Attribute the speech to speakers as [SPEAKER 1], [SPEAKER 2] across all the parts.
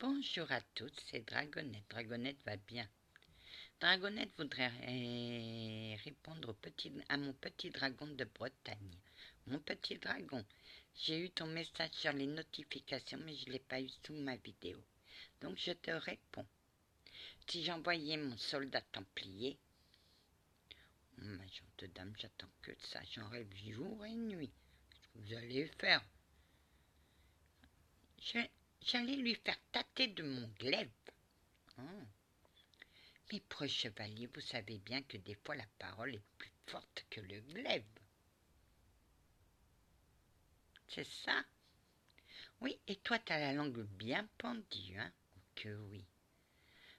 [SPEAKER 1] Bonjour à tous, c'est Dragonette. Dragonette va bien. Dragonette voudrait répondre à mon petit dragon de Bretagne. Mon petit dragon, j'ai eu ton message sur les notifications, mais je ne l'ai pas eu sous ma vidéo. Donc je te réponds. Si j'envoyais mon soldat templier, ma gentille dame, j'attends que de ça. J'en rêve jour et nuit. Qu'est-ce que vous allez faire? J'allais lui faire tâter de mon glaive. Oh. Mes proches chevaliers, vous savez bien que des fois la parole est plus forte que le glaive. C'est ça? Oui, et toi t'as la langue bien pendue, hein? Oh que oui.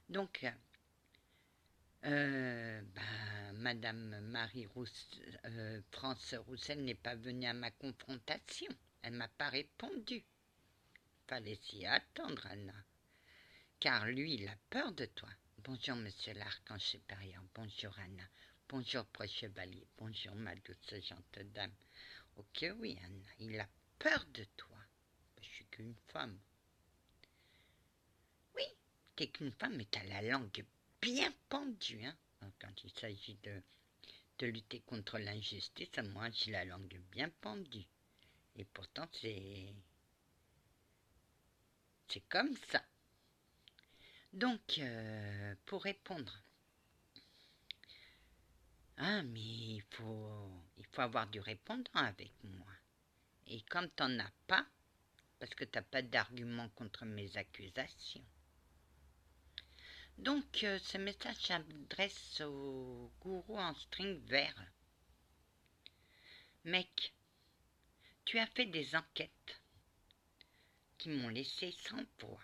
[SPEAKER 1] Donc, Madame France Roussel n'est pas venue à ma confrontation. Elle m'a pas répondu. Fallait s'y attendre, Anna. Car lui, il a peur de toi. Bonjour, monsieur l'archange supérieur. Bonjour, Anna. Bonjour, proche chevalier. Bonjour, ma douce gentille dame. Ok, oui, Anna, il a peur de toi. Je suis qu'une femme. Oui, t'es qu'une femme, mais t'as la langue bien pendue, hein. Quand il s'agit de lutter contre l'injustice, moi, j'ai la langue bien pendue. Et pourtant, c'est comme ça. Donc, pour répondre, mais il faut avoir du répondant avec moi. Et comme t'en as pas, parce que t'as pas d'argument contre mes accusations. Donc, ce message s'adresse au gourou en string vert. Mec, tu as fait des enquêtes qui m'ont laissé sans voix.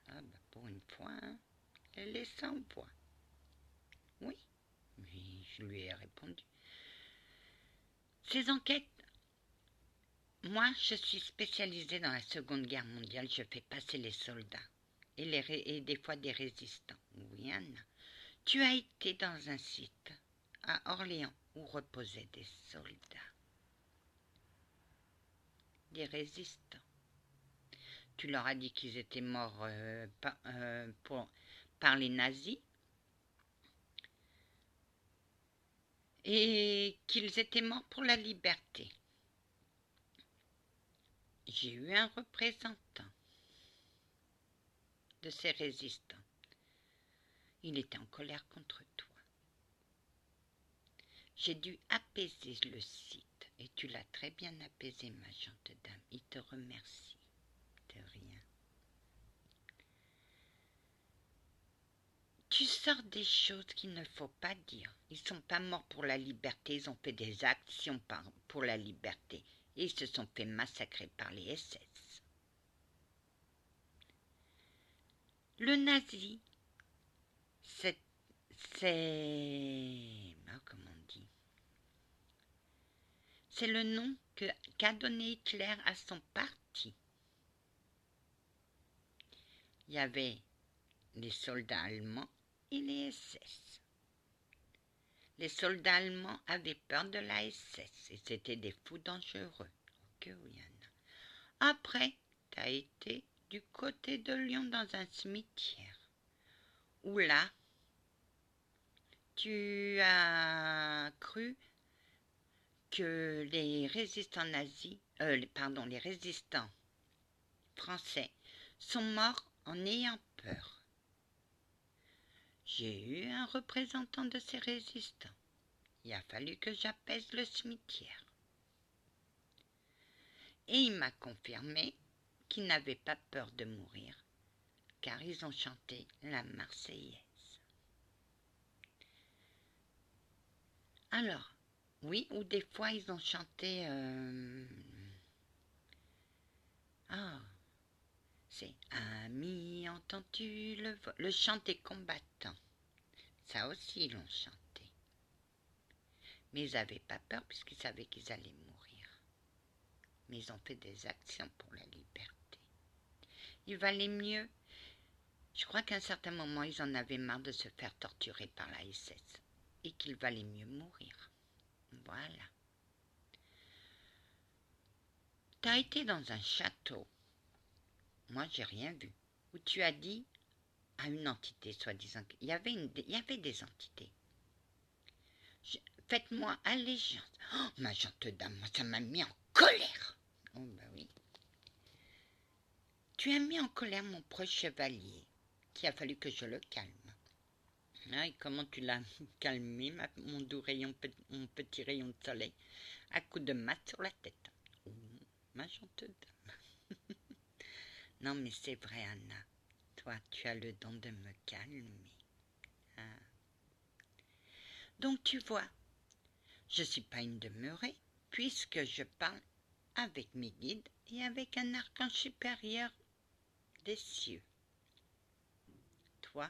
[SPEAKER 1] Ah bah pour une fois, hein, elle est sans voix. Oui, mais je lui ai répondu. Ces enquêtes, moi je suis spécialisée dans la Seconde Guerre mondiale, je fais passer les soldats et des fois des résistants. Oui, Anna, tu as été dans un site à Orléans où reposaient des soldats, des résistants. Tu leur as dit qu'ils étaient morts par les nazis et qu'ils étaient morts pour la liberté. J'ai eu un représentant de ces résistants. Il était en colère contre toi. J'ai dû apaiser le site et tu l'as très bien apaisé, ma gentille dame. Il te remercie. De rien. Tu sors des choses qu'il ne faut pas dire. Ils ne sont pas morts pour la liberté, ils ont fait des actions pour la liberté. Et ils se sont fait massacrer par les SS. Le nazi, c'est... comment on dit? C'est le nom qu'a donné Hitler à son parti. Il y avait les soldats allemands et les SS. Les soldats allemands avaient peur de la SS et c'était des fous dangereux. Ok, oui, Anna. Après, tu as été du côté de Lyon dans un cimetière où là, tu as cru que les résistants nazis, les résistants français sont morts en ayant peur. J'ai eu un représentant de ces résistants. Il a fallu que j'apaise le cimetière. Et il m'a confirmé qu'ils n'avaient pas peur de mourir, car ils ont chanté la Marseillaise. Alors, oui, ou des fois ils ont chanté... c'est Ami, entends-tu le chant des combattants. Ça aussi, ils l'ont chanté. Mais ils n'avaient pas peur puisqu'ils savaient qu'ils allaient mourir. Mais ils ont fait des actions pour la liberté. Il valait mieux. Je crois qu'à un certain moment, ils en avaient marre de se faire torturer par la SS. Et qu'il valait mieux mourir. Voilà. T'as été dans un château. Moi, j'ai rien vu. où tu as dit à une entité, soi-disant, il y avait des entités. Faites-moi allégeance. Oh, ma gentille dame, ça m'a mis en colère. Oh, ben oui. Tu as mis en colère mon proche chevalier, qu'il a fallu que je le calme. Ah, et comment tu l'as calmé, mon doux rayon, mon petit rayon de soleil, à coups de mat sur la tête. Oh, ma gentille dame. Non, mais c'est vrai, Anna. Toi, tu as le don de me calmer. Ah. Donc, tu vois, je ne suis pas une demeurée, puisque je parle avec mes guides et avec un archange supérieur des cieux. Toi,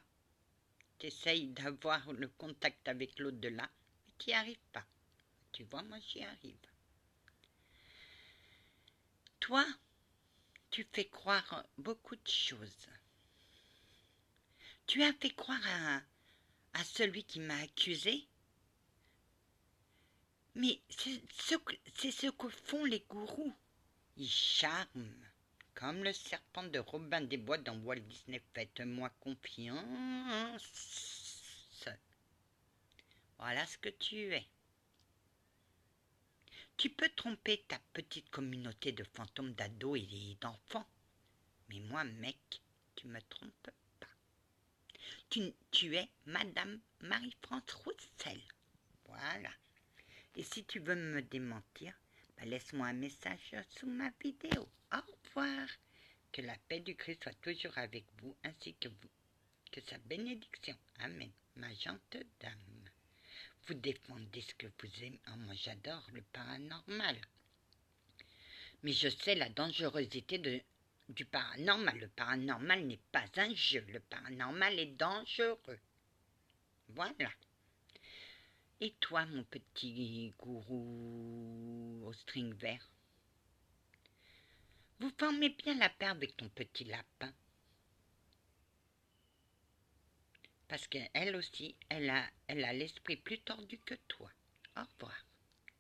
[SPEAKER 1] tu essayes d'avoir le contact avec l'au-delà, mais tu n'y arrives pas. Tu vois, moi, j'y arrive. Toi, tu fais croire beaucoup de choses. Tu as fait croire à celui qui m'a accusé. Mais c'est ce que font les gourous. Ils charment, comme le serpent de Robin des Bois dans Walt Disney. Faites-moi confiance. Voilà ce que tu es. Tu peux tromper ta petite communauté de fantômes d'ados et d'enfants. Mais moi, mec, tu me trompes pas. Tu es Madame Marie-France Roussel. Voilà. Et si tu veux me démentir, laisse-moi un message sous ma vidéo. Au revoir. Que la paix du Christ soit toujours avec vous, ainsi que vous. Que sa bénédiction. Amen. Ma gentille dame. Vous défendez ce que vous aimez. Oh, moi, j'adore le paranormal. Mais je sais la dangerosité du paranormal. Le paranormal n'est pas un jeu. Le paranormal est dangereux. Voilà. Et toi, mon petit gourou au string vert, vous formez bien la paire avec ton petit lapin. Parce qu'elle aussi, elle a l'esprit plus tordu que toi. Au revoir.